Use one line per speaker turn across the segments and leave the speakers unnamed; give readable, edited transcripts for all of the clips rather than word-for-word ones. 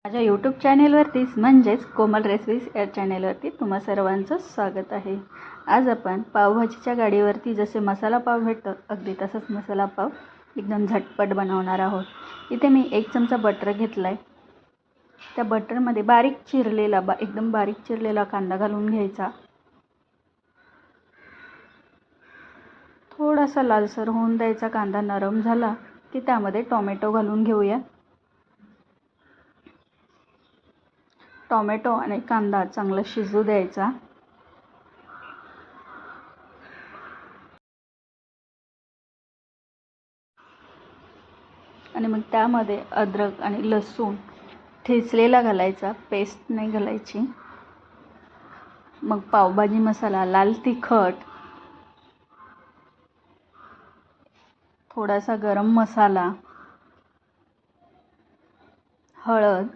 माझ्या यूट्यूब चॅनेलवरतीच म्हणजेच कोमल रेसिपीज या चॅनेलवरती तुम्हा सर्वांचं स्वागत आहे। आज आपण पावभाजीच्या गाडीवरती जसे मसाला पाव भेटतो अगदी तसंच मसाला पाव एकदम झटपट बनवणार आहोत। इथे मी 1 चमचा बटर घेतलाय। त्या बटरमध्ये एकदम बारीक चिरलेला कांदा घालून घ्यायचा। थोडासा लालसर होऊन द्यायचा। कांदा नरम झाला की त्यामध्ये टोमॅटो घालून घेऊया। टोमॅटो आणि कांदा चांगला शिजू द्यायचा। आणि मग त्यामध्ये अद्रक आणि लसूण ठेचलेला घालायचा, पेस्ट नाही घालायची। मग पावभाजी मसाला, लाल तिखट, थोडासा गरम मसाला, हळद,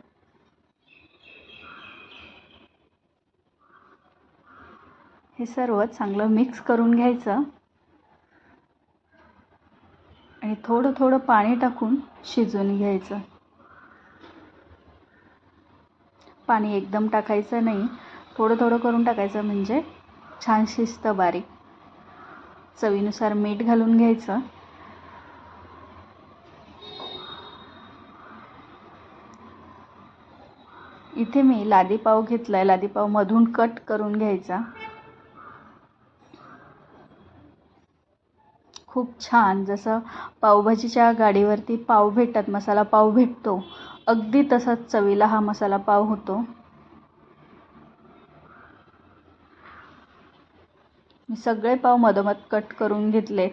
हे सर्व चांगलं मिक्स करून घ्यायचं आणि थोडं थोडं पाणी टाकून शिजवून घ्यायचं। पाणी एकदम टाकायचं नाही, थोडं थोडं करून टाकायचं म्हणजे छान शिजतं बारीक। चवीनुसार मीठ घालून घ्यायचं। इथे मी लादी पाव घेतलाय। लादी पाव मधून कट करून घ्यायचा। खूप छान जसं पावभाजीच्या गाडीवरती पाव भेटतात, मसाला पाव भेटतो, अगदी तसाच चवीला हा मसाला पाव होतो। मी सगळे पाव मधोमध कट करून घेतले।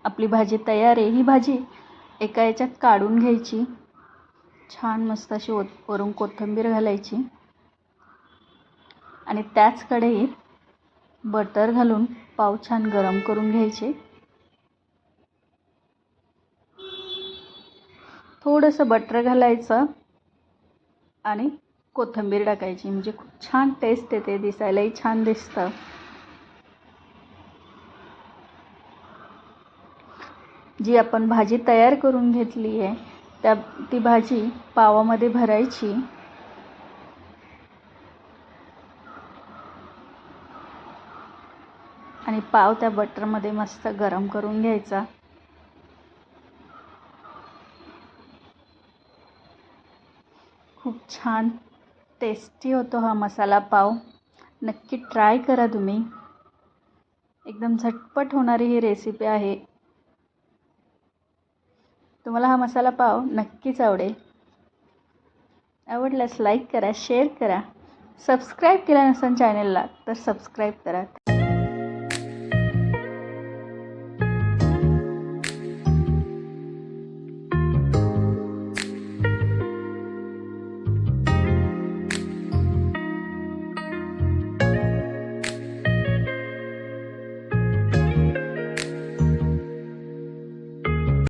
आपली भाजी तयार आहे। ही भाजी एका याच्यात काढून घ्यायची। छान मस्त अशी वरून कोथिंबीर घालायची आणि त्याच कढईत बटर घालून पाव छान गरम करून घ्यायचे। थोडंसं बटर घालायचं आणि कोथिंबीर टाकायची म्हणजे खूप छान टेस्ट येते, दिसायलाही छान दिसतं। जी आपण भाजी तयार करून घेतली आहे ती भाजी पावामध्ये भरायची आणि पाव त्या बटरमध्ये मस्त गरम करून घ्यायचा। खूप छान टेस्टी होतो हा मसाला पाव। नक्की ट्राय करा तुम्ही। एकदम झटपट होणारी ही रेसिपी आहे। तुम्हाला हा मसाला पाव नक्कीच आवडेल। आवडल्यास लाईक करा, शेअर करा, सबस्क्राईब केलं नसेल चॅनलला तर सबस्क्राईब करा।